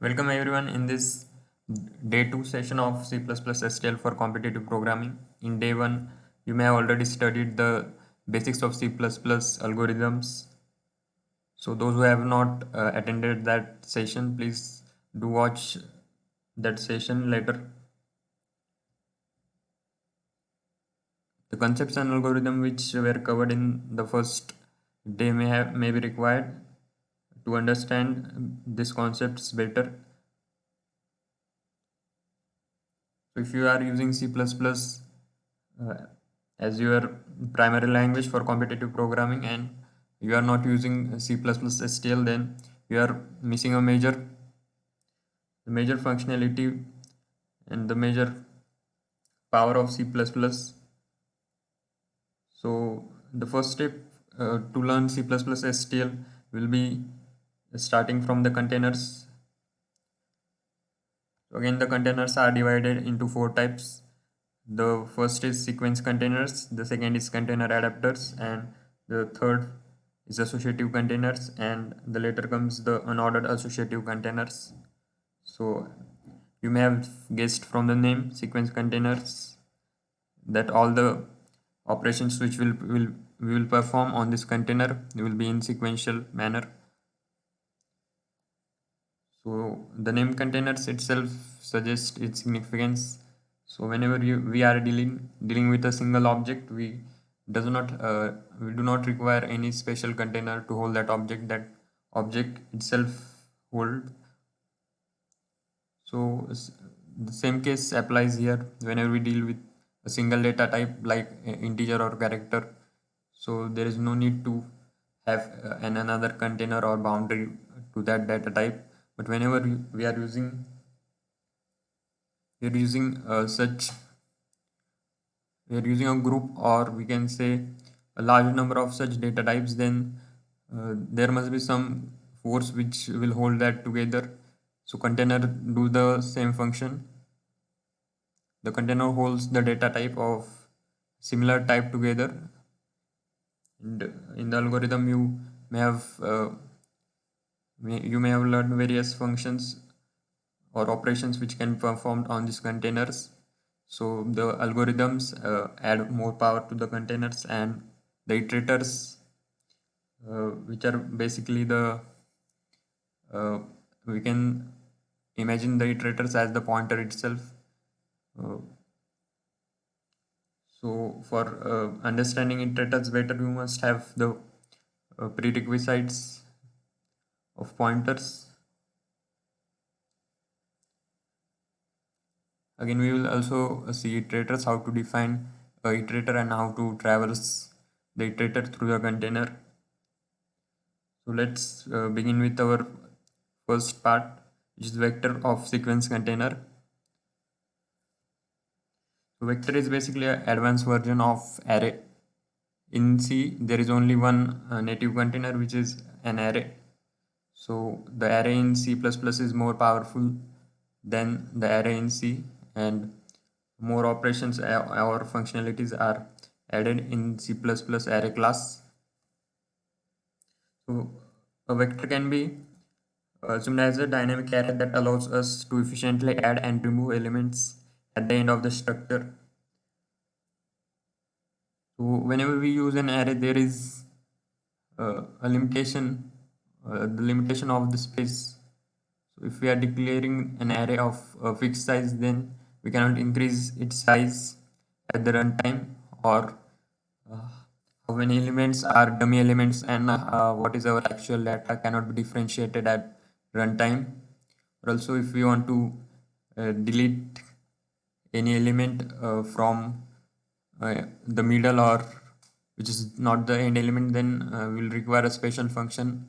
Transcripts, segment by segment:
Welcome everyone in this day 2 session of C++ STL for competitive programming. In day 1, you may have already studied the basics of C++ algorithms. So those who have not attended that session, please do watch that session later. The concepts and algorithm which were covered in the first day may be required to understand these concepts better. So if you are using C++ as your primary language for competitive programming and you are not using C++ STL, then you are missing a major functionality and the major power of C++. So the first step to learn C++ STL will be starting from the containers. So again, the containers are divided into 4 types. The first is sequence containers, the second is container adapters, and the third is associative containers, and the later comes the unordered associative containers. So you may have guessed from the name sequence containers that all the operations which we will perform on this container will be in sequential manner. So the name containers itself suggests its significance. So whenever we are dealing with a single object, we do not require any special container to hold that object. That object itself hold. So the same case applies here whenever we deal with a single data type like integer or character. So there is no need to have another container or boundary to that data type. But whenever we are using such we are using a group, or we can say a large number of such data types, then there must be some force which will hold that together. So container do the same function. The container holds the data type of similar type together, and in the algorithm you may have learned various functions or operations which can be performed on these containers. So the algorithms add more power to the containers, and the iterators, which are basically we can imagine the iterators as the pointer itself. Uh, so for understanding iterators better, you must have the prerequisites of pointers. Again, we will also see iterators, how to define a iterator and how to traverse the iterator through the container. So let's begin with our first part, which is vector of sequence container. So vector is basically an advanced version of array. In C, there is only one native container, which is an array. So the array in C++ is more powerful than the array in C, and more operations or functionalities are added in C++ array class. So a vector can be assumed as a dynamic array that allows us to efficiently add and remove elements at the end of the structure. So whenever we use an array, there is a limitation, the limitation of the space. So if we are declaring an array of a fixed size, then we cannot increase its size at the runtime, or uh, how many elements are dummy elements and what is our actual data cannot be differentiated at runtime. Or also, if we want to delete any element from the middle, or which is not the end element, then we'll require a special function,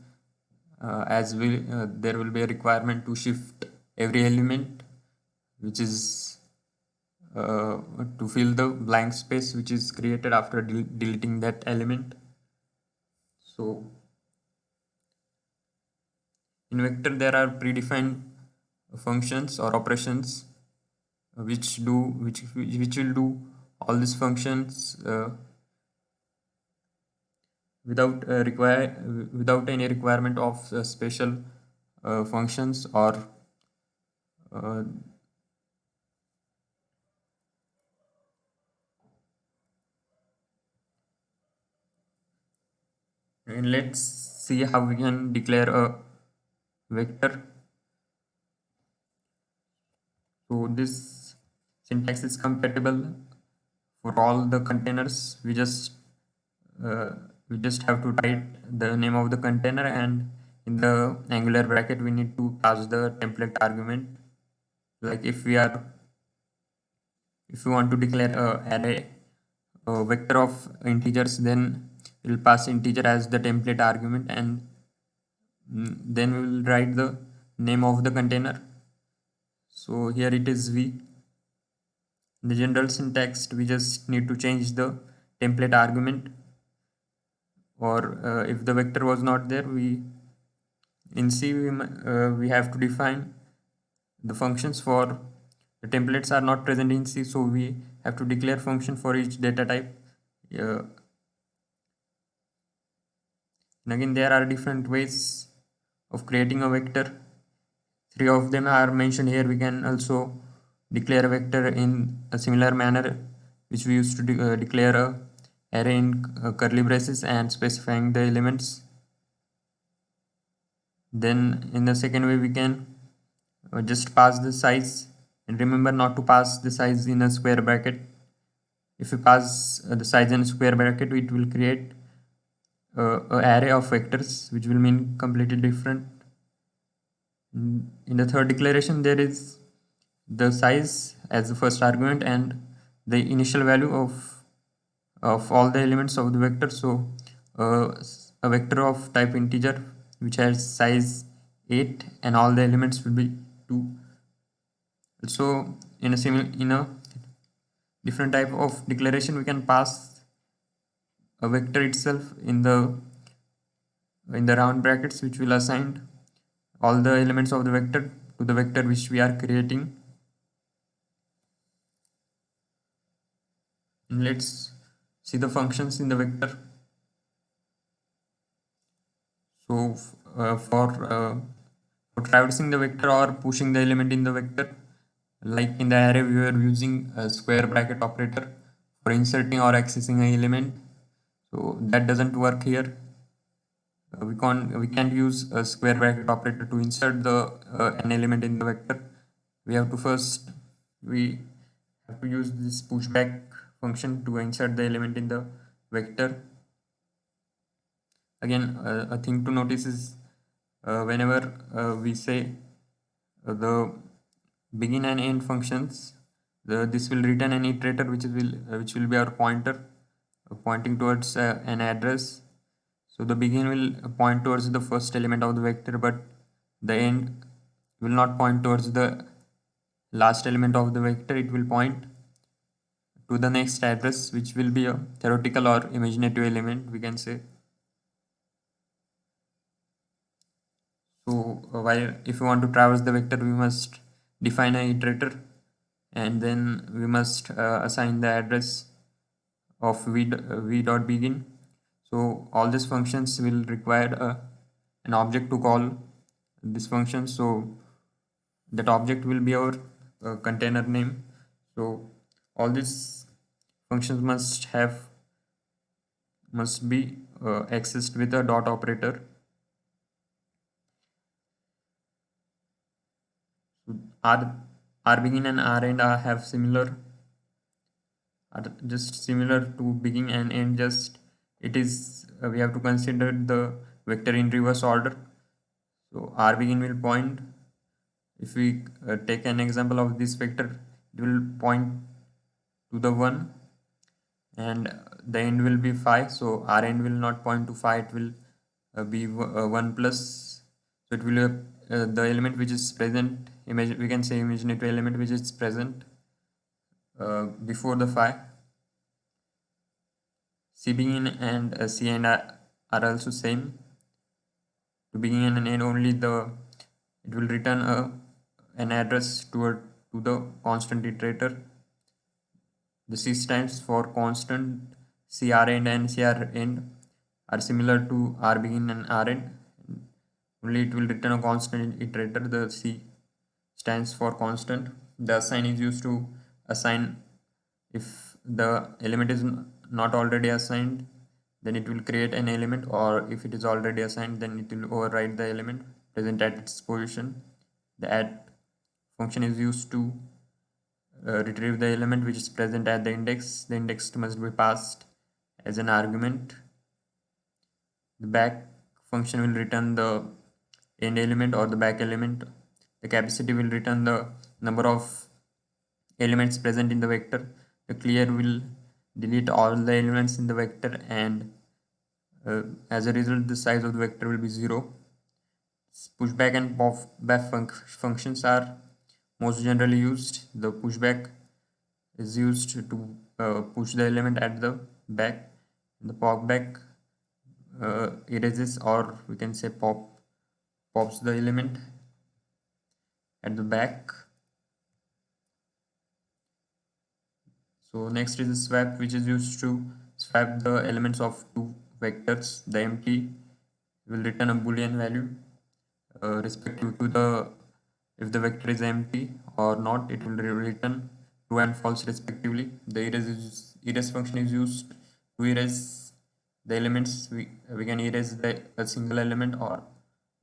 as there will be a requirement to shift every element, which is uh, to fill the blank space which is created after deleting that element. So in vector there are predefined functions or operations which will do all these functions without any requirement of special functions or uh, and let's see how we can declare a vector. So this syntax is compatible for all the containers. Uh, we just have to write the name of the container, and in the angular bracket we need to pass the template argument. Like if we want to declare a array a vector of integers, then we'll pass integer as the template argument, and then we will write the name of the container. So here it is v. In the general syntax we just need to change the template argument, or if the vector was not there, we in C we have to define the functions for the templates are not present in C, so we have to declare function for each data type. And again, there are different ways of creating a vector. 3 of them are mentioned here. We can also declare a vector in a similar manner, which we used to declare a array in curly braces and specifying the elements. Then in the second way, we can just pass the size, and remember not to pass the size in a square bracket. If you pass the size in a square bracket, it will create a array of vectors, which will mean completely different. In the third declaration, there is the size as the first argument and the initial value of all the elements of the vector. So a vector of type integer which has size 8 and all the elements will be 2. Also in a different type of declaration, we can pass a vector itself in the round brackets, which will assign all the elements of the vector to the vector which we are creating. And let's see the functions in the vector. So for traversing the vector or pushing the element in the vector, like in the array, we were using a square bracket operator for inserting or accessing an element. So that doesn't work here. We can't use a square bracket operator to insert the an element in the vector. We have to use this pushback function to insert the element in the vector. Again, a thing to notice is whenever we say the begin and end functions, this will return an iterator which will be our pointer pointing towards an address. So the begin will point towards the first element of the vector, but the end will not point towards the last element of the vector. It will point to the next address, which will be a theoretical or imaginative element, we can say. So while if you want to traverse the vector, we must define an iterator, and then we must assign the address of v dot begin. So all these functions will require an object to call this function. So that object will be our container name. So all these functions must be accessed with a dot operator. So r begin and r end have are just similar to begin and end. Just it is we have to consider the vector in reverse order. So r begin will point, if we take an example of this vector, it will point to the 1, and the end will be 5. So r end will not point to 5, it will be 1 plus. So it will the element which is present, we can say imaginative element which is present before the 5. C begin and C end are also same. To begin and end only it will return an address to the constant iterator. The C stands for constant. CR end and CR end are similar to R begin and R end. Only it will return a constant iterator. The C stands for constant. The assign is used to assign. If the element is not already assigned, then it will create an element, or if it is already assigned, then it will override the element present at its position. The add function is used to retrieve the element which is present at the index. The index must be passed as an argument. The back function will return the end element or the back element. The capacity will return the number of elements present in the vector. The clear will delete all the elements in the vector, and as a result the size of the vector will be 0. Pushback and pop-back functions are most generally used. The pushback is used to push the element at the back. The pop-back erases, or we can say pops the element at the back. So next is the swap, which is used to swap the elements of two vectors. The empty will return a boolean value respective to the, if the vector is empty or not, it will return true and false respectively. The erase function is used to erase the elements. We can erase a single element or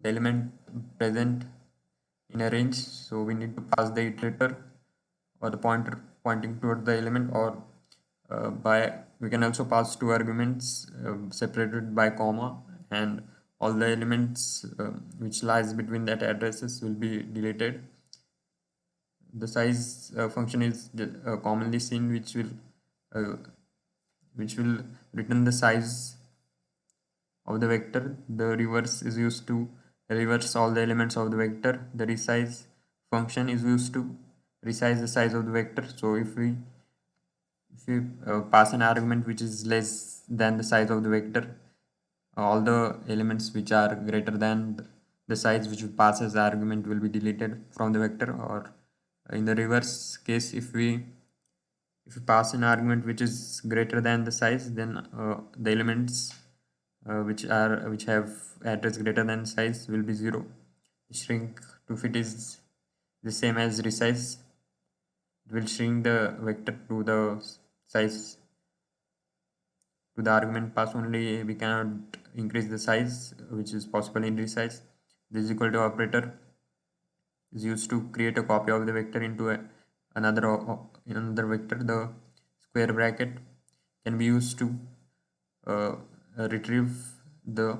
the element present in a range. So we need to pass the iterator or the pointer pointing toward the element, or by we can also pass two arguments separated by comma, and all the elements which lies between that addresses will be deleted. The size function is commonly seen, uh, which will return the size of the vector. The reverse is used to reverse all the elements of the vector. The resize function is used to resize the size of the vector. So if we pass an argument which is less than the size of the vector, all the elements which are greater than the size which we pass as argument will be deleted from the vector. Or in the reverse case, if we pass an argument which is greater than the size, then the elements which have address greater than size will be 0. Shrink to fit is the same as resize. It will shrink the vector to the size, to the argument pass only. We cannot increase the size which is possible in resize. This is equal to operator is used to create a copy of the vector into another vector. The square bracket can be used to uh, retrieve the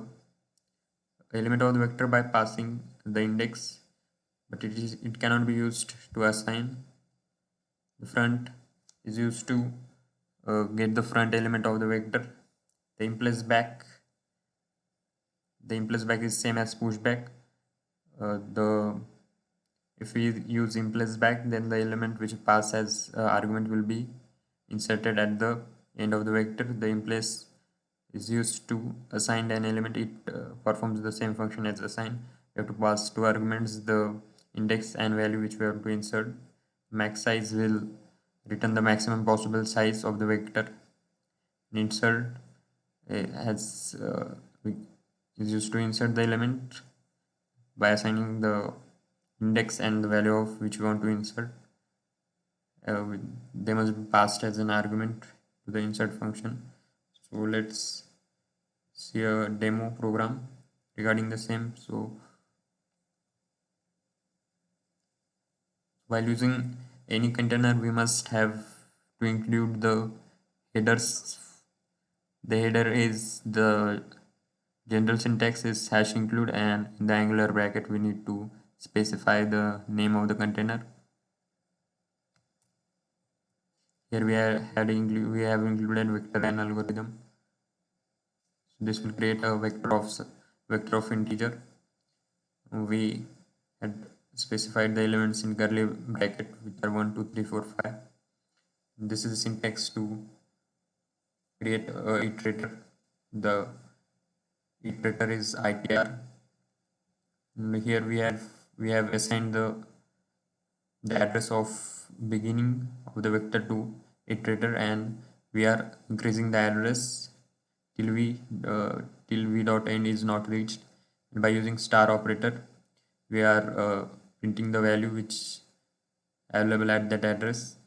element of the vector by passing the index, but it cannot be used to assign. The front is used to get the front element of the vector. The implies back is same as pushback. The If we use implies back, then the element which pass as argument will be inserted at the end of the vector. The implies is used to assign an element. It performs the same function as assign. We have to pass two arguments, the index and value which we have to insert. Max size will return the maximum possible size of the vector. Insert has is used to insert the element by assigning the index and the value of which we want to insert. They must be passed as an argument to the insert function. So let's see a demo program regarding the same. So while using any container, we must have to include the headers. The header is the general syntax is hash include, and in the angular bracket we need to specify the name of the container. Here we have included vector and algorithm. So this will create a vector of integer. We had specified the elements in curly bracket, which are 1 2 3 4 5. This is the syntax to create a iterator. The iterator is itr. And here we have assigned the address of beginning of the vector to iterator, and we are increasing the address till v dot end is not reached. And by using star operator, we are printing the value which available at that address.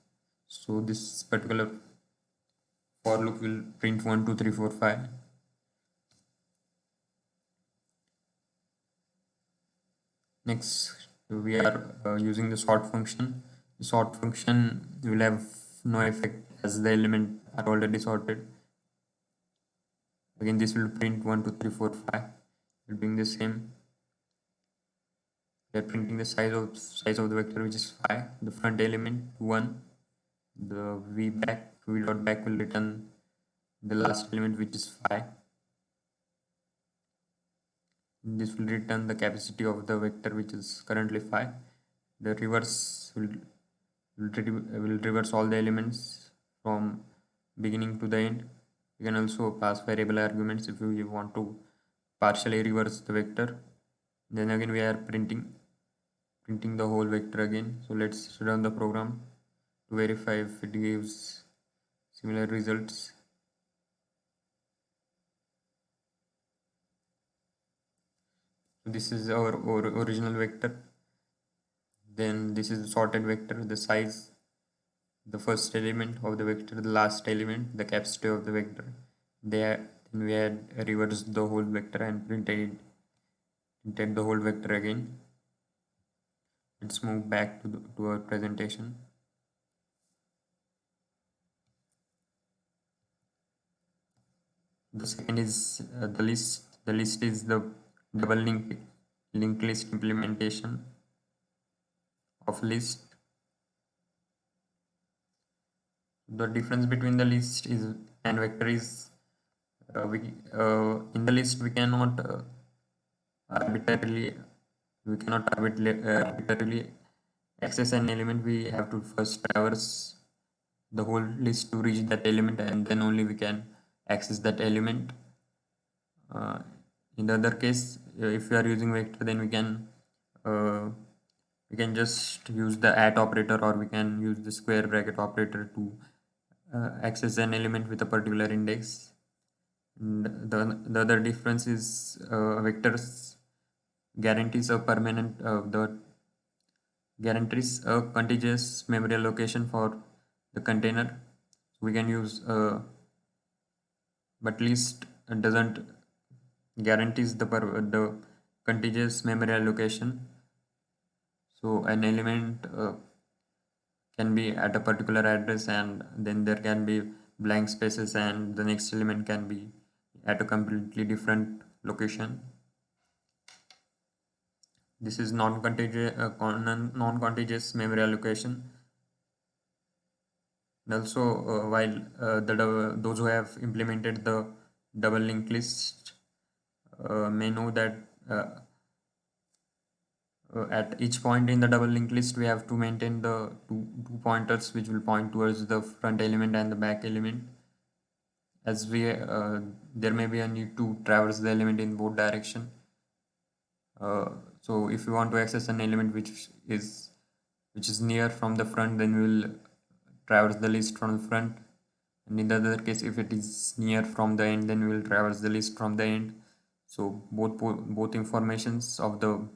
So this particular for loop will print 1 2 3 4 5. Next we are using the sort function. The sort function will have no effect as the element are already sorted. Again this will print 1 2 3 4 5. Will bring the same. We are printing the size of the vector which is 5. The front element 1. The v dot back will return the last element which is 5. This will return the capacity of the vector which is currently 5. The reverse will reverse all the elements from beginning to the end. You can also pass variable arguments if you want to partially reverse the vector. Then again we are printing the whole vector again. So let's run the program to verify if it gives similar results. So this is our original vector. Then this is the sorted vector, the size, the first element of the vector, the last element, the capacity of the vector. Then we had reversed the whole vector and printed the whole vector again. Let's move back to our presentation. The second is the list. The list is the double linked list implementation of list. The difference between the list is and vector is in the list we cannot arbitrarily access an element. We have to first traverse the whole list to reach that element, and then only we can access that element. In the other case, if we are using vector, then we can just use the at operator, or we can use the square bracket operator to access an element with a particular index. And the other difference is vectors guarantees a contiguous memory allocation for the container. We can use but list doesn't guarantees the contiguous memory allocation. So an element can be at a particular address, and then there can be blank spaces, and the next element can be at a completely different location. This is non-contiguous memory allocation. And also, while those who have implemented the double linked list may know that at each point in the double linked list we have to maintain the two pointers which will point towards the front element and the back element, as there may be a need to traverse the element in both direction. So if you want to access an element which is near from the front, then we will traverse the list from the front, and in the other case if it is near from the end, then we will traverse the list from the end. So both informations of the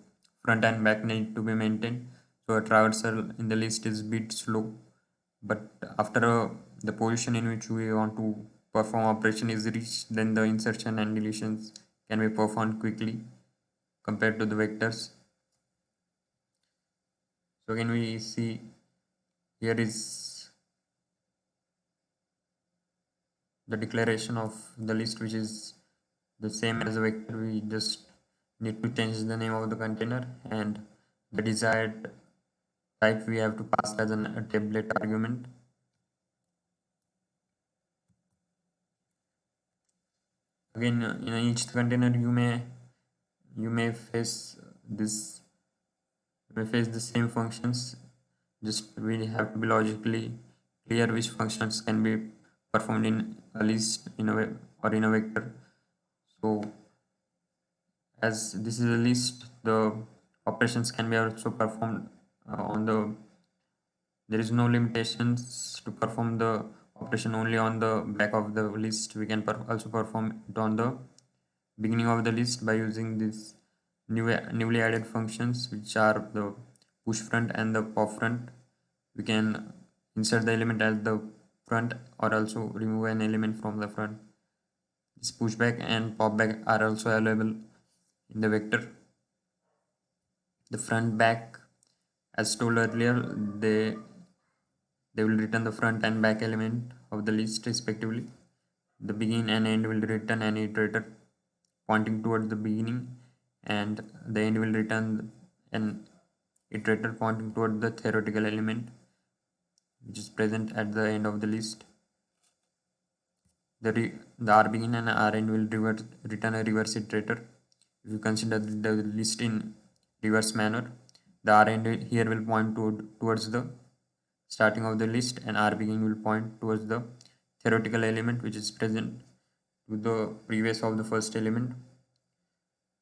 front and back need to be maintained. So a traversal in the list is bit slow, but after the position in which we want to perform operation is reached, then the insertion and deletions can be performed quickly compared to the vectors. So again we see here is the declaration of the list, which is the same as a vector. We just need to change the name of the container, and the desired type we have to pass as a tablet argument. Again, in each container you may face the same functions. Just we have to be logically clear which functions can be performed in a list or in a vector. So as this is a list, the operations can be also performed on the there is no limitations to perform the operation only on the back of the list. We can also perform it on the beginning of the list by using this newly added functions, which are the push front and the pop front. We can insert the element at the front or also remove an element from the front. This pushback and popback are also available in the vector. The front back, as told earlier, they will return the front and back element of the list respectively. The begin and end will return an iterator pointing towards the beginning, and the end will return an iterator pointing toward the theoretical element which is present at the end of the list. The R begin and R end will return a reverse iterator. If you consider the list in reverse manner, the R end here will point towards the starting of the list, and R begin will point towards the theoretical element which is present to the previous of the first element.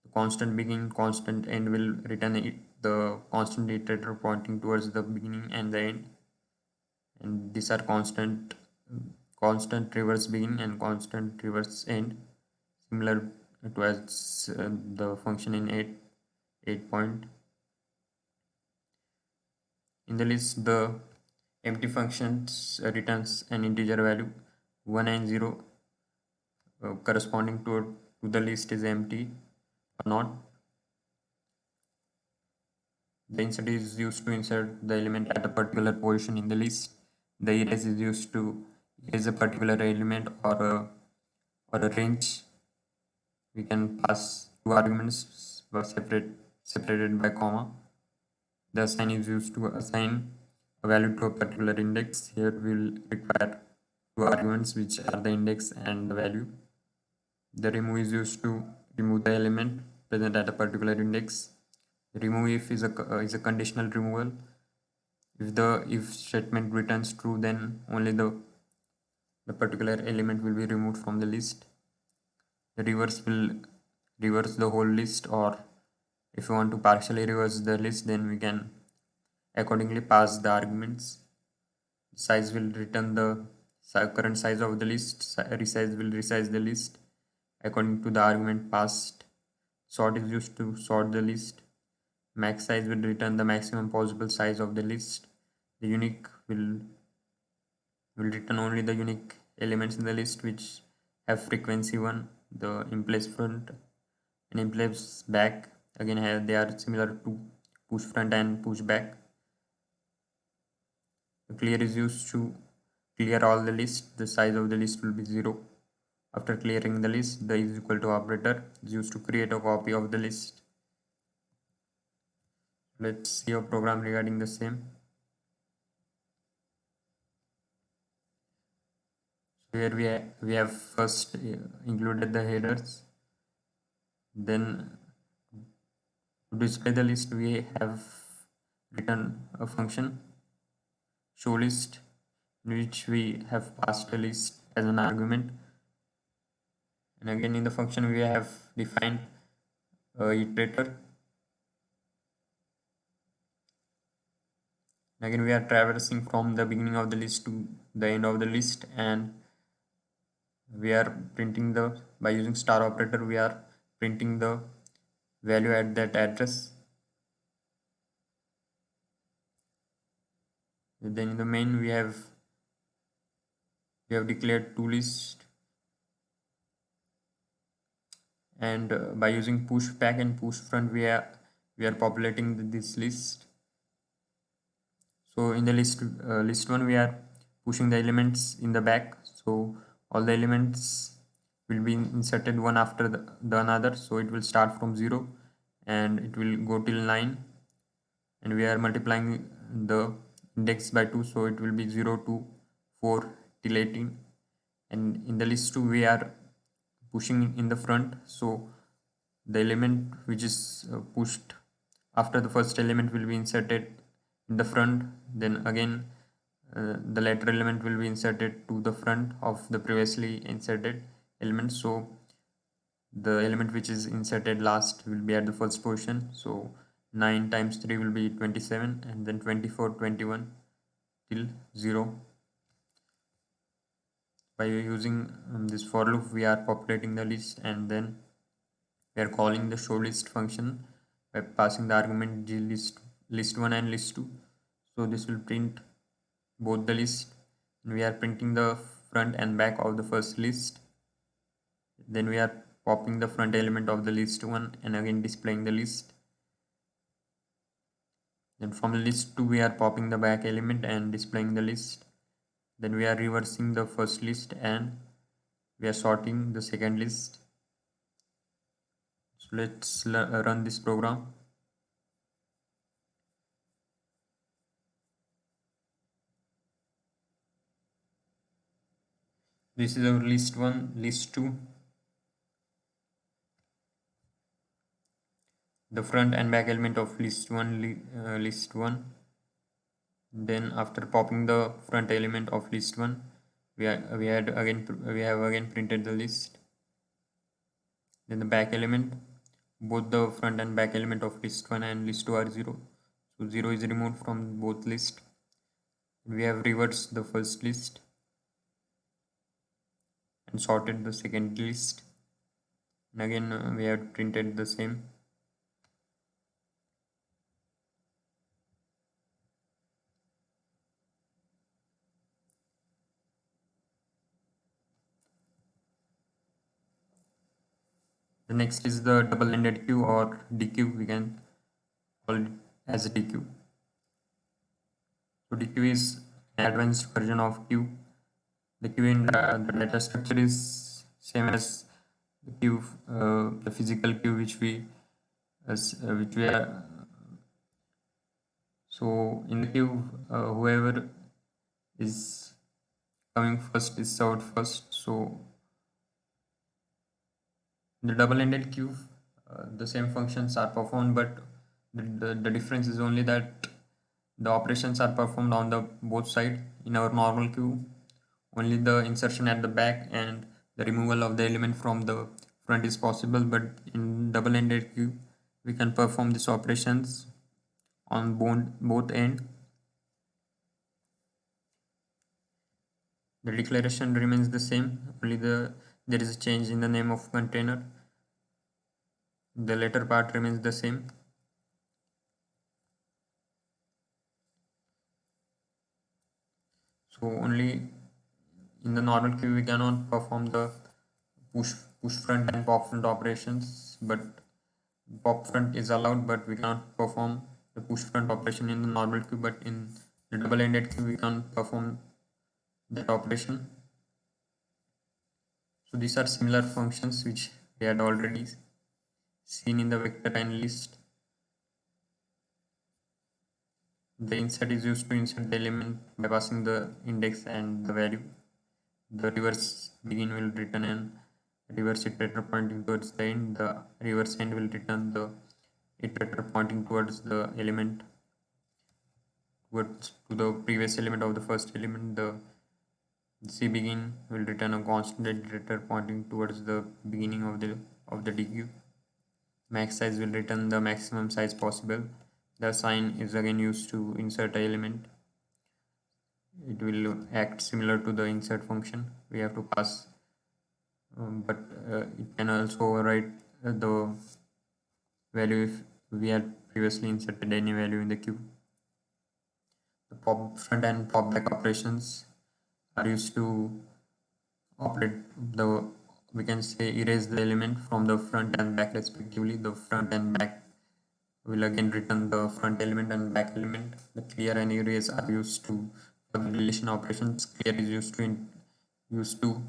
The constant begin, constant end will return the constant iterator pointing towards the beginning and the end, and these are constant reverse begin and constant reverse end, similar to as the function in 8 point. In the list, the empty functions returns an integer value 1 and 0 corresponding to the list is empty or not. The insert is used to insert the element at a particular position in the list. The erase is used to erase a particular element or a range. We can pass two arguments separated by comma. The assign is used to assign a value to a particular index. Here we will require two arguments which are the index and the value. The remove is used to remove the element present at a particular index. Remove if is a conditional removal. If the if statement returns true, then only the particular element will be removed from the list. The reverse will reverse the whole list, or if you want to partially reverse the list, then we can accordingly pass the arguments. Size will return the current size of the list. Resize will resize the list according to the argument passed. Sort is used to sort the list. Max size will return the maximum possible size of the list. The unique will return only the unique elements in the list which have frequency 1. The implies front and implies back, again they are similar to push front and push back. The clear is used to clear all the list. The size of the list will be 0. After clearing the list, the is equal to operator is used to create a copy of the list. Let's see a program regarding the same. So here we have first included the headers. Then to display the list, we have written a function show list in which we have passed a list as an argument. And again in the function we have defined a iterator. Again we are traversing from the beginning of the list to the end of the list, and we are printing by using star operator we are printing the value at that address. Then in the main we have declared two lists, and by using push back and push front we are populating this list. So in the list 1 we are pushing the elements in the back, so all the elements will be inserted one after the another, so it will start from 0 and it will go till 9, and we are multiplying the index by 2, so it will be 0 to 4 till 18. And in the list 2 we are pushing in the front, so the element which is pushed after the first element will be inserted in the front. Then again the latter element will be inserted to the front of the previously inserted element, so the element which is inserted last will be at the first position. So 9 times 3 will be 27, and then 24, 21 till 0. By using this for loop we are populating the list, and then we are calling the show list function by passing the argument glist list 1 and list 2. So this will print both the list. We are printing the front and back of the first list. Then we are popping the front element of the list 1 and again displaying the list. Then from list 2 we are popping the back element and displaying the list. Then we are reversing the first list and we are sorting the second list. So let's run this program. This is our list 1, list 2. The front and back element of list 1, list 1. Then after popping the front element of list 1, we have again printed the list. Then the back element, both the front and back element of list 1 and list 2 are 0. So 0 is removed from both lists. We have reversed the first list and sorted the second list. And again we have printed the same. The next is the double-ended queue or DQ, we can call it as a DQ. So DQ is an advanced version of queue. The queue in the data structure is same as the queue, the physical queue which we are. So in the queue, whoever is coming first is served first. So in the double-ended queue, the same functions are performed, but the difference is only that the operations are performed on the both side. In our normal queue, only the insertion at the back and the removal of the element from the front is possible, but in double-ended queue, we can perform these operations on both ends. The declaration remains the same, only there is a change in the name of container. The later part remains the same. So only in the normal queue we cannot perform the push front and pop front operations, but pop front is allowed, but we cannot perform the push front operation in the normal queue, but in the double-ended queue we can perform that operation. So these are similar functions which we had already seen in the vector and list. The insert is used to insert the element by passing the index and the value. The reverse begin will return an reverse iterator pointing towards the end. The reverse end will return the iterator pointing towards the element, towards to the previous element of the first element. The C begin will return a constant iterator pointing towards the beginning of the DQ. Max size will return the maximum size possible. The sign is again used to insert an element. It will act similar to the insert function. We have to pass, but it can also override the value if we had previously inserted any value in the queue. The pop front and pop back operations are used to operate the, we can say, erase the element from the front and back respectively. The front and back will again return the front element and back element. The clear and erase are used to for the deletion operations. Clear is used to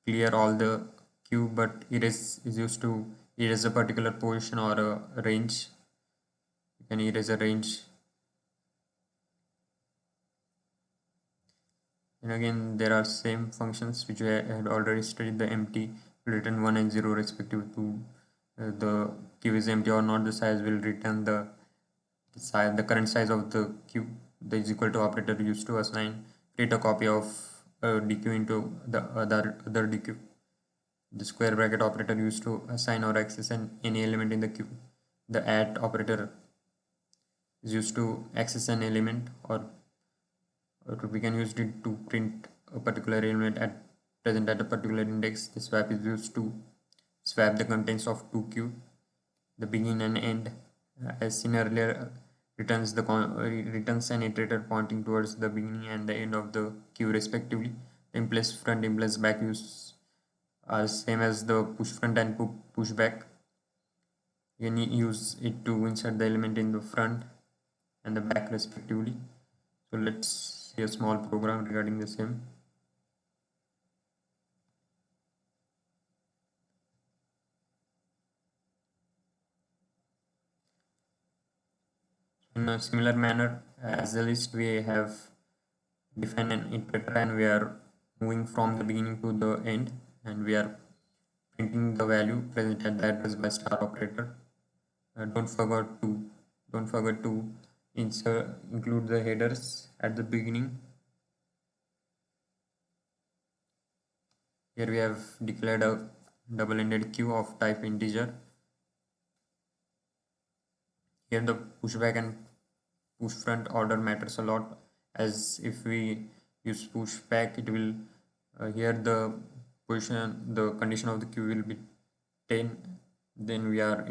clear all the queue, but erase is used to erase a particular position or a range. You can erase a range. And again, there are same functions which we had already studied. The empty will return 1 and 0 respective to the queue is empty or not. The size will return the size, the current size of the queue. The is equal to operator used to assign, create a copy of DQ into the other DQ. The square bracket operator used to assign or access any element in the queue. The add operator is used to access an element, or we can use it to print a particular element at present at a particular index. The swap is used to swap the contents of two queue, the begin and end. as seen earlier, returns an iterator pointing towards the beginning and the end of the queue respectively. The implies front implies back use are same as the push front and push back. You can use it to insert the element in the front and the back respectively. So let's see a small program regarding the same. In a similar manner, as a list, we have defined an iterator and we are moving from the beginning to the end, and we are printing the value present at the address by star operator. Don't forget to include the headers at the beginning. Here we have declared a double-ended queue of type integer. Here the pushback and push front order matters a lot, as if we use pushback, it will here the condition of the queue will be 10, then we are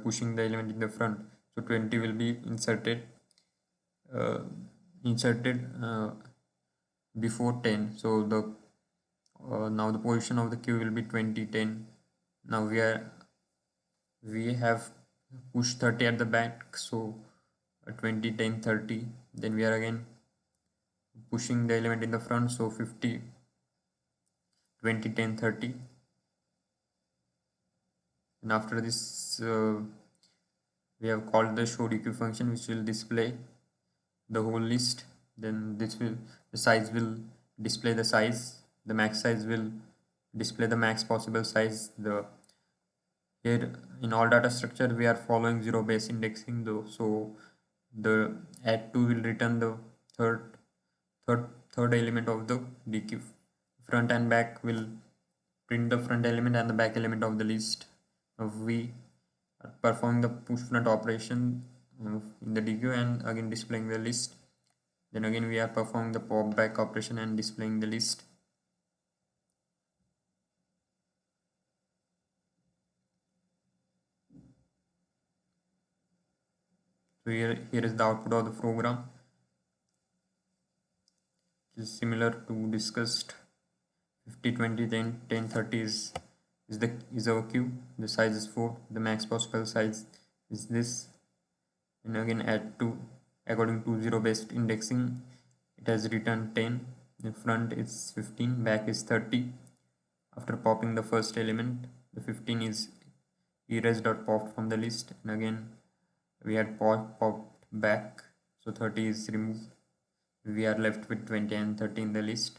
pushing the element in the front, so 20 will be uh, inserted before 10. So the now the position of the queue will be 2010. Now we have push 30 at the back, so 20 10 30. Then we are again pushing the element in the front, so 50 20 10 30. And after this we have called the show dequeue function, which will display the whole list. Then the size will display the size, the max size will display the max possible size. The here in all data structure we are following zero base indexing though, so the add2 will return the third third element of the dequeue. Front and back will print the front element and the back element of the list. We are performing the push front operation in the dequeue and again displaying the list. Then again we are performing the pop back operation and displaying the list. So here is the output of the program. It is similar to discussed 50 20 10 10 30 is our queue. The size is 4, the max possible size is this, and again add 2 according to zero based indexing. It has returned 10. The front is 15, back is 30. After popping the first element, the 15 is erased or popped from the list, and again we had popped back, so 30 is removed. We are left with 20 and 30 in the list.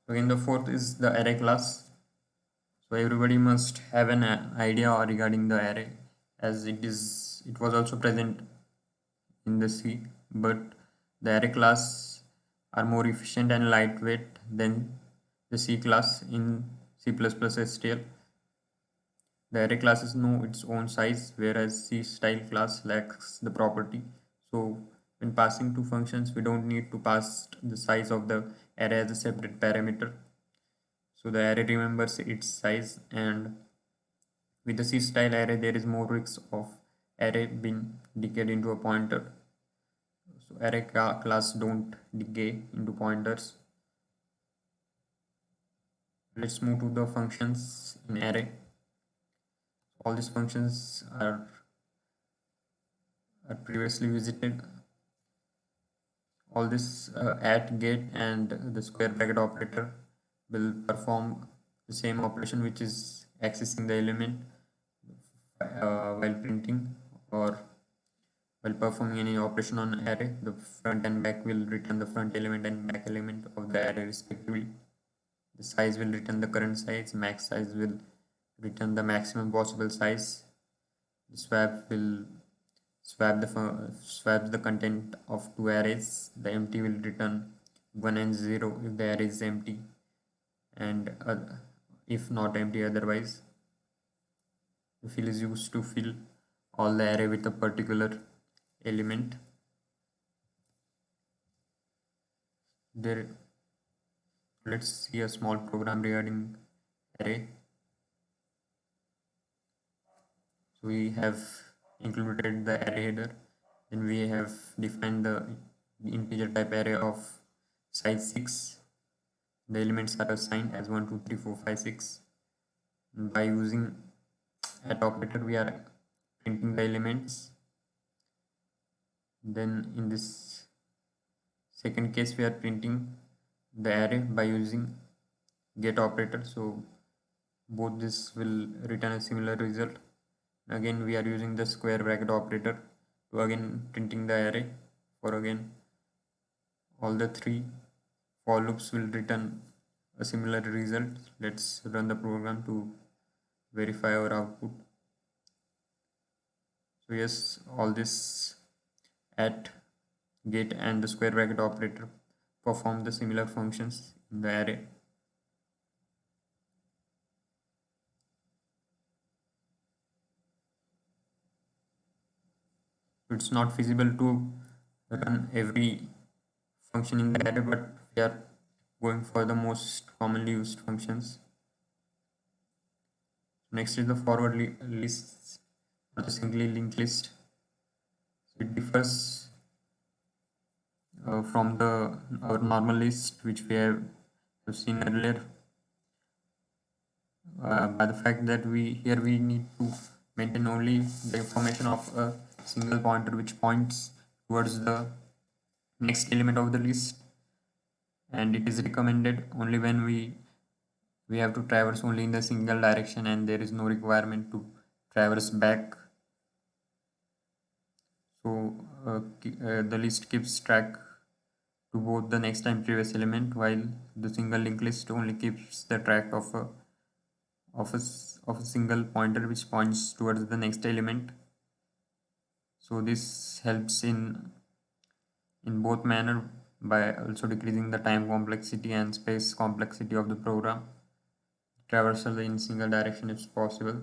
Again, the fourth is the array class. So everybody must have an idea regarding the array, as it was also present in the C, but the array class are more efficient and lightweight than the C class in C++ STL. The array classes know its own size, whereas C style class lacks the property. So when passing two functions, we don't need to pass the size of the array as a separate parameter. So the array remembers its size, and with the C style array, there is more risk of array being decayed into a pointer. So array class don't decay into pointers. Let's move to the functions in array. All these functions are previously visited. All this at, get, and the square bracket operator will perform the same operation, which is accessing the element while printing or while performing any operation on array. The front and back will return the front element and back element of the array respectively. The size will return the current size, max size will return the maximum possible size. The swap will swaps the content of two arrays. The empty will return 1 and 0 if the array is empty, and if not empty otherwise. The fill is used to fill all the array with a particular element. there. Let's see a small program regarding array. So we have included the array header, then we have defined the integer type array of size 6. The elements are assigned as 1 2 3 4 5 6. And by using at operator we are printing the elements. Then in this second case we are printing the array by using get operator. So both this will return a similar result. Again we are using the square bracket operator to again printing the array for again all the three for loops will return a similar result. Let's run the program to verify our output. So yes, all this at, get and the square bracket operator perform the similar functions in the array. It's not feasible to run every function in the array, but we are going for the most commonly used functions. Next is the forward list or the singly linked list. It differs from our normal list which we have seen earlier by the fact that we need to maintain only the information of a single pointer which points towards the next element of the list, and it is recommended only when we have to traverse only in the single direction and there is no requirement to traverse back. So the list keeps track to both the next and previous element, while the single linked list only keeps the track of a single pointer which points towards the next element. So this helps in both manner by also decreasing the time complexity and space complexity of the program. Traversal in single direction is possible.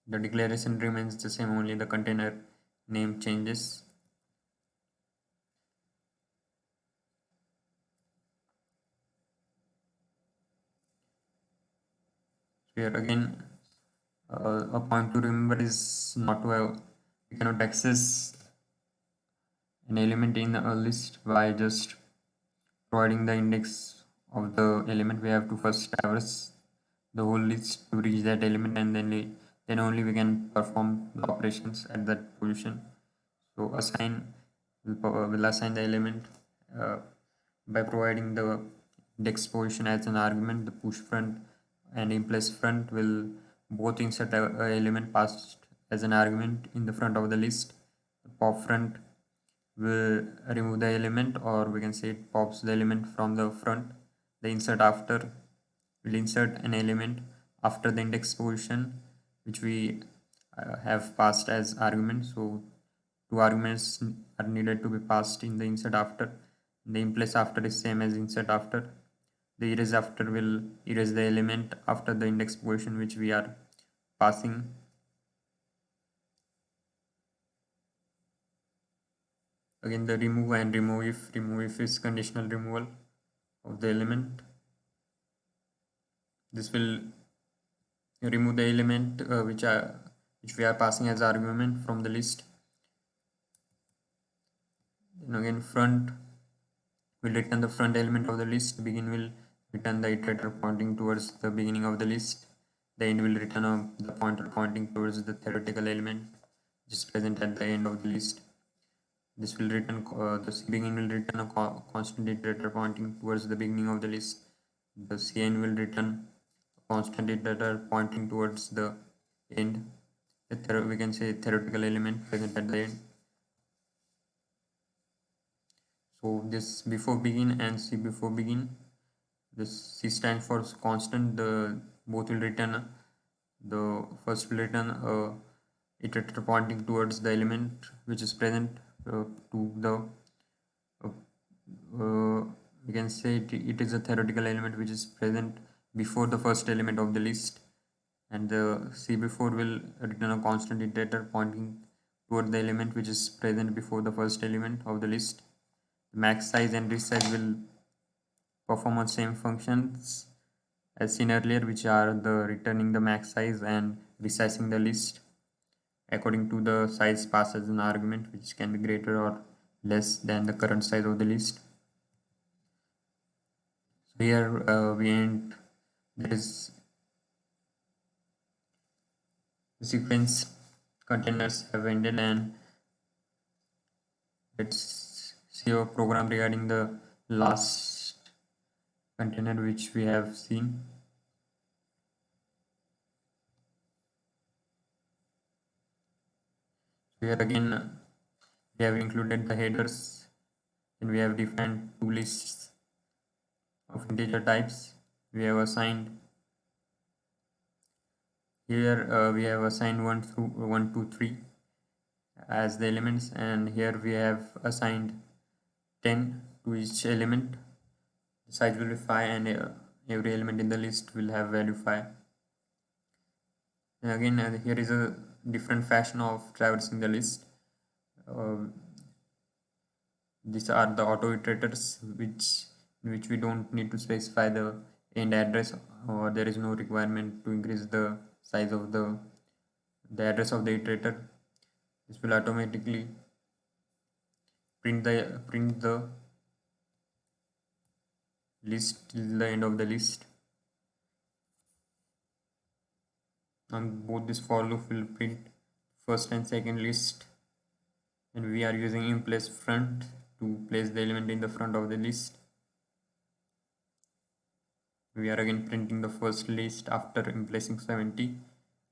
The declaration remains the same, only the container name changes. Here again, a point to remember is not to have, we cannot access an element in a list by just providing the index of the element. We have to first traverse the whole list to reach that element, and then only we can perform the operations at that position. So assign will assign the element uh, by providing the index position as an argument. The push front and implies front will both insert a element passed as an argument in the front of the list. The pop front will remove the element, or we can say it pops the element from the front. The insert after will insert an element after the index position which we have passed as argument. So two arguments are needed to be passed in the insert after. The implies after is same as insert after. The erase after will erase the element after the index position which we are passing. Again the remove and remove if is conditional removal of the element. This will remove the element which we are passing as argument from the list. Then again front will return the front element of the list. Begin will return the iterator pointing towards the beginning of the list. The end will return the pointer pointing towards the theoretical element which is present at the end of the list. This will return the begin will return a constant iterator pointing towards the beginning of the list. The cn will return a constant iterator pointing towards the end. We can say theoretical element present at the end. So this before begin and c before begin, this c stands for constant. The both will return the first will return a iterator pointing towards the element which is present to the uh, we can say it is a theoretical element which is present before the first element of the list, and the c before will return a constant iterator pointing toward the element which is present before the first element of the list. max size and resize will perform on same functions as seen earlier, which are the returning the max size and resizing the list according to the size passed as an argument, which can be greater or less than the current size of the list. So here there is the sequence containers have ended, and let's see a program regarding the last container which we have seen. Here again we have included the headers, and we have defined two lists of integer types. We have assigned here we have assigned 1 through 1 2 3 as the elements, and here we have assigned 10 to each element. The size will be 5, and every element in the list will have value 5. And again here is a different fashion of traversing the list. These are the auto iterators in which we don't need to specify the end address, or there is no requirement to increase the size of the address of the iterator. This will automatically print the list till the end of the list. And both this for loop will print first and second list, and we are using in place front to place the element in the front of the list. We are again printing the first list after in placing 70.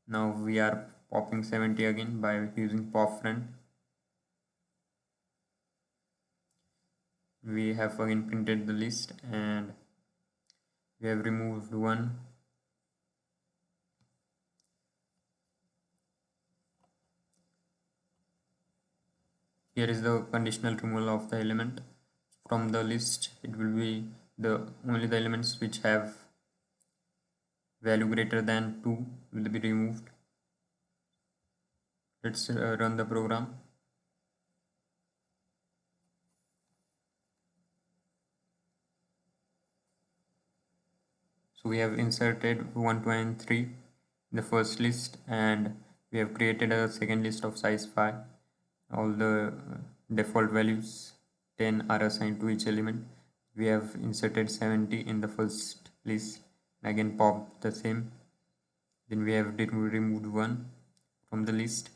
Now we are popping 70 again by using pop front. We have again printed the list, and we have removed one. Here is the conditional removal of the element from the list. It will be only the elements which have value greater than 2 will be removed. Let's run the program. So we have inserted 1 2 and 3 in the first list, and we have created a second list of size 5. All the default values 10 are assigned to each element. We have inserted 70 in the first list, and again popped the same. Then we have removed 1 from the list.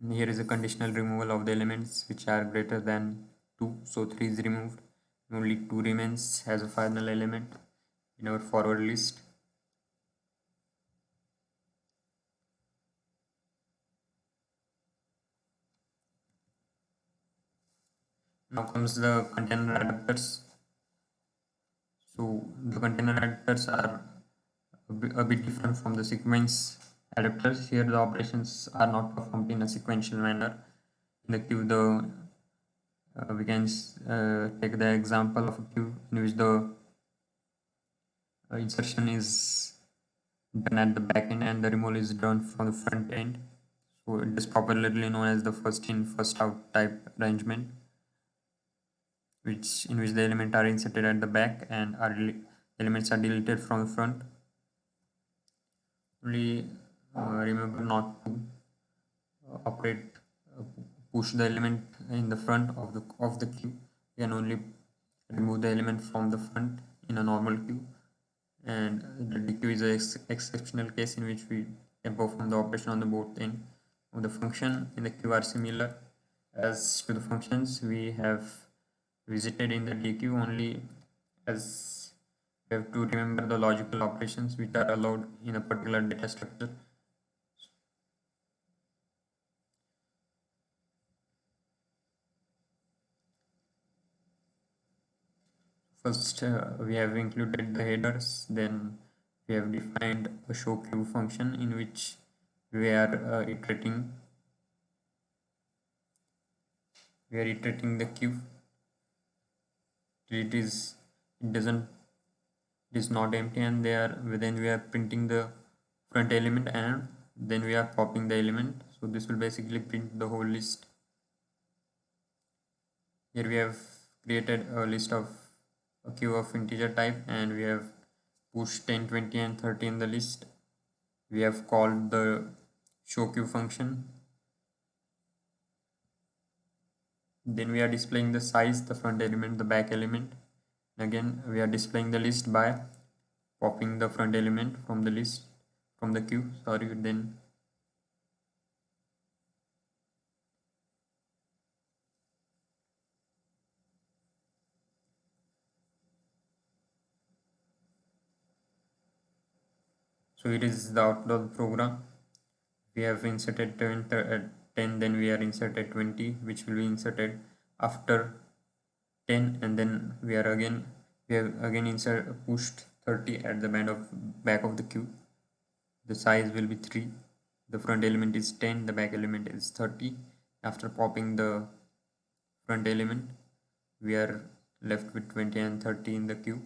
And here is a conditional removal of the elements which are greater than 2. So 3 is removed. Only 2 remains as a final element in our forward list. Now comes the container adapters. So the container adapters are a bit different from the sequence adapters. Here the operations are not performed in a sequential manner. In the queue, we can take the example of a queue in which the insertion is done at the back end and the removal is done from the front end. So it is popularly known as the first in first out type arrangement, in which the elements are inserted at the back and elements are deleted from the front. Only remember not to operate push the element in the front of the queue. You can only remove the element from the front in a normal queue, and the queue is an exceptional case in which we can perform the operation on the both end of the function. In the queue are similar as to the functions we have visited in the DQ, only as we have to remember the logical operations which are allowed in a particular data structure. First, we have included the headers, then we have defined a show queue function in which we are iterating the queue till it is not empty, and then we are printing the front element, and then we are popping the element. So this will basically print the whole list. Here we have created a list of a queue of integer type, and we have pushed 10, 20, and 30 in the list. We have called the show queue function. Then we are displaying the size, the front element, the back element. Again, we are displaying the list by popping the front element from the list, from the queue, sorry. Then so it is the output of the program. We have inserted 10, then we are inserted 20, which will be inserted after 10, and then we have again pushed 30 at the back of the queue. The size will be 3. The front element is 10, the back element is 30. After popping the front element, we are left with 20 and 30 in the queue.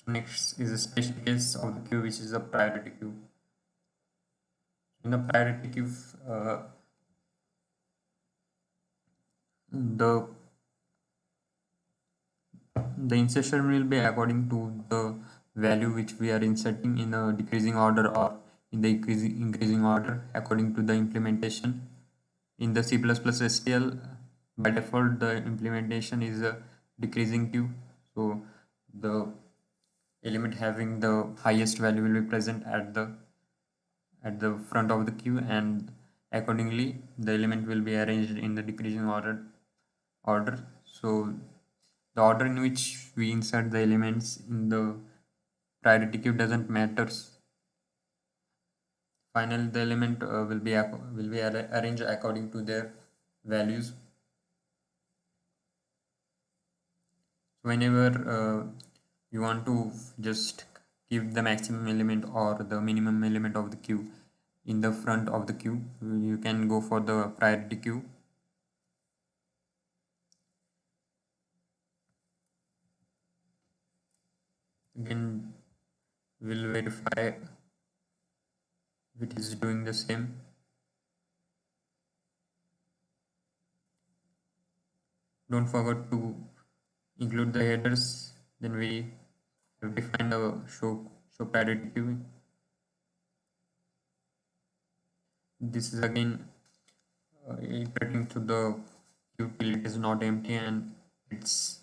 So next is a special case of the queue, which is a priority queue. In a priority queue, the the insertion will be according to the value which we are inserting in a decreasing order or in the increasing order according to the implementation. In the C++ STL, by default the implementation is a decreasing queue, so the element having the highest value will be present at the front of the queue, and accordingly the element will be arranged in the decreasing order. So the order in which we insert the elements in the priority queue doesn't matters. Finally, the element will be arranged according to their values. Whenever you want to just give the maximum element or the minimum element of the queue in the front of the queue, you can go for the priority queue. Again, we'll verify if it is doing the same. Don't forget to include the headers. Then we have defined a show priority queue. This is again iterating to the queue till it is not empty, and it's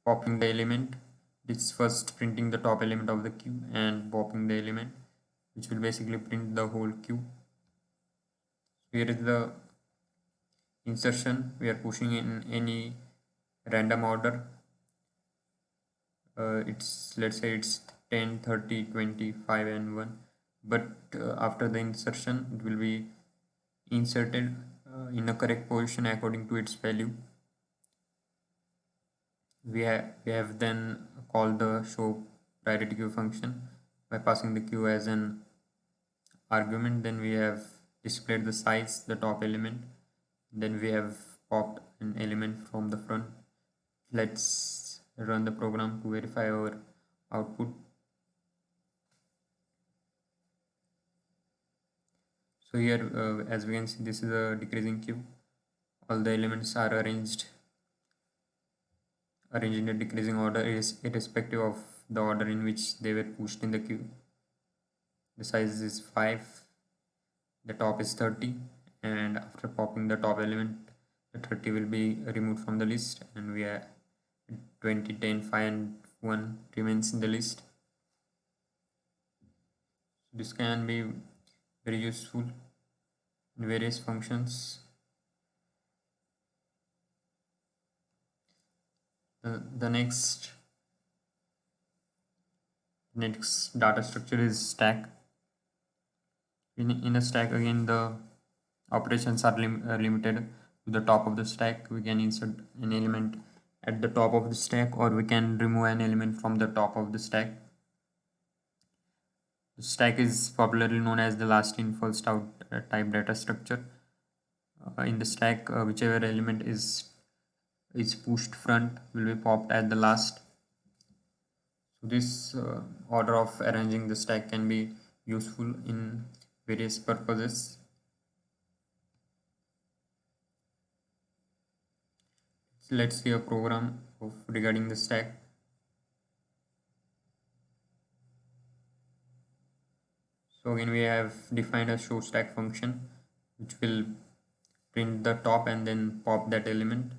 popping the element. It's first printing the top element of the queue and popping the element, which will basically print the whole queue. Here is the insertion. We are pushing in any random order. It's, let's say it's 10, 30, 25, and 1, but after the insertion it will be inserted in a correct position according to its value. We have then called the show priority queue function by passing the queue as an argument. Then we have displayed the size, the top element. Then we have popped an element from the front. Let's run the program to verify our output. So here, as we can see, this is a decreasing queue. All the elements are arranged in a decreasing order, irrespective of the order in which they were pushed in the queue. The size is 5, the top is 30, and after popping the top element, the 30 will be removed from the list, and we are 20, 10, 5, and 1 remains in the list. This can be very useful in various functions. The next data structure is stack. In a stack, again the operations are limited to the top of the stack. We can insert an element at the top of the stack, or we can remove an element from the top of the stack. The stack is popularly known as the last in first out type data structure. In the stack, whichever element is is pushed front will be popped at the last. So this order of arranging the stack can be useful in various purposes. So let's see a program of regarding the stack. So again we have defined a show stack function which will print the top and then pop that element,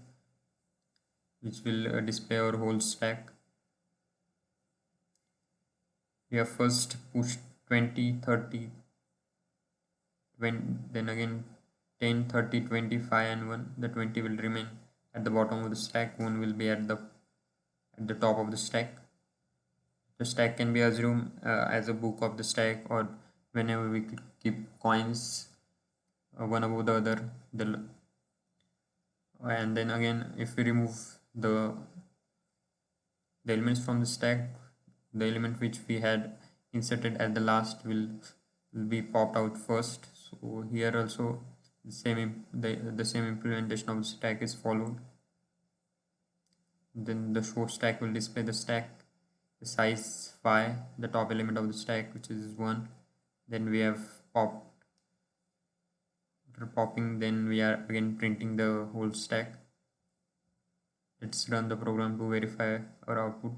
which will display our whole stack. We have first pushed 20, 30, 20, then again 10, 30, 25 and 1. The 20 will remain at the bottom of the stack, 1 will be at the top of the stack. The stack can be assumed as a book of the stack, or whenever we keep coins one above the other. And then again if we remove the elements from the stack, the element which we had inserted at the last will be popped out first. So here also the same implementation of the stack is followed. Then the show stack will display the stack, the size phi, the top element of the stack, which is 1. Then we have pop after popping, then we are again printing the whole stack. Let's run the program to verify our output.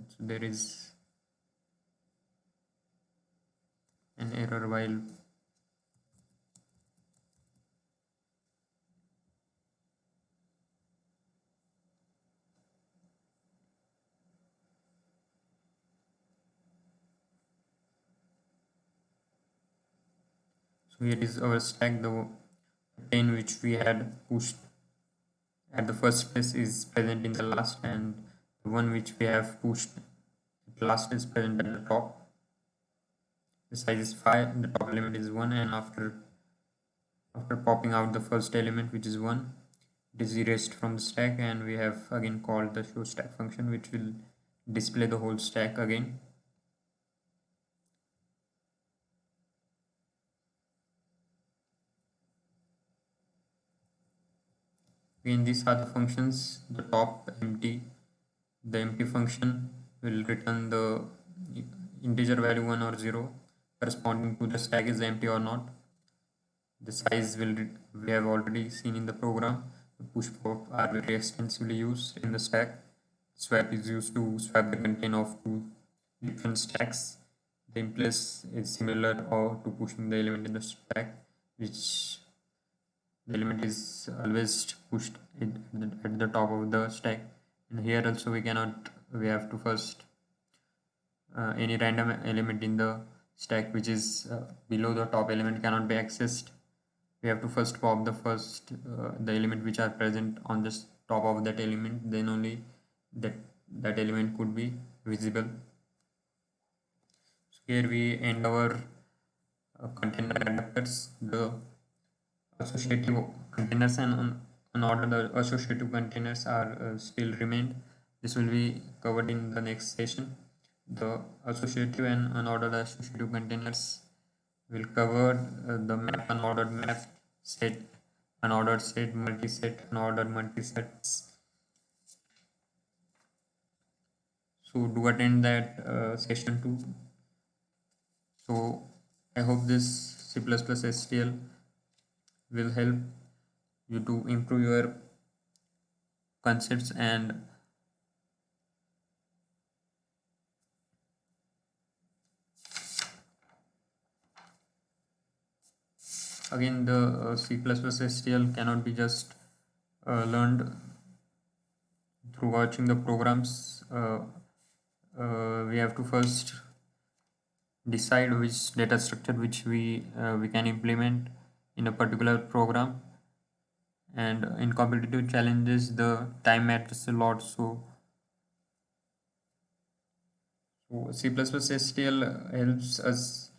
So there is an error while so here is our stack. The 10 which we had pushed at the first place is present in the last, and the one which we have pushed at last is present at the top. The size is 5, the top element is 1, and after popping out the first element which is 1, it is erased from the stack, and we have again called the show stack function which will display the whole stack again. Again, these are the functions. The top empty, the empty function will return the integer value 1 or 0 corresponding to the stack is empty or not. The size we have already seen in the program. The push pop are very extensively used in the stack. Swap is used to swap the content of two different stacks. The in place is similar or to pushing the element in the stack, which the element is always pushed at the top of the stack. And here also we have to first any random element in the stack which is below the top element cannot be accessed. We have to first pop the element which are present on the top of that element, then only that element could be visible. So here we end our container conductors. The associative containers and unordered associative containers are still remained. This will be covered in the next session. The associative and unordered associative containers will cover the map, unordered map, set, unordered set, multi-set, unordered multi-sets. So do attend that session too. So I hope this C++ STL will help you to improve your concepts, and again the C++ STL cannot be just learned through watching the programs. We have to first decide which data structure which we can implement in a particular program, and in competitive challenges the time matters a lot. So C++ STL helps us.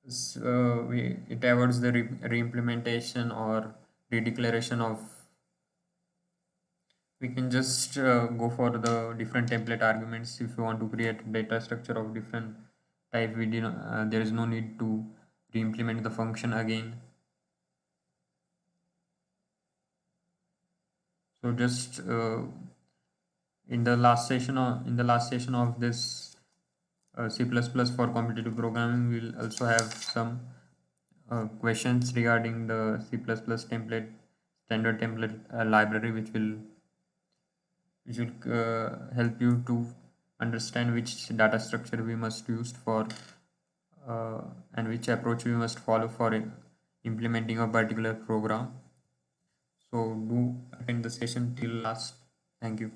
It avoids the re-implementation or redeclaration of. We can just go for the different template arguments. If you want to create data structure of different type, there is no need to re-implement the function again. So just in the last session of this C++ for competitive programming, we'll also have some questions regarding the C++ template standard template library, which will help you to understand which data structure we must use for uh, and which approach we must follow for implementing a particular program. So do attend the session till last. Thank you.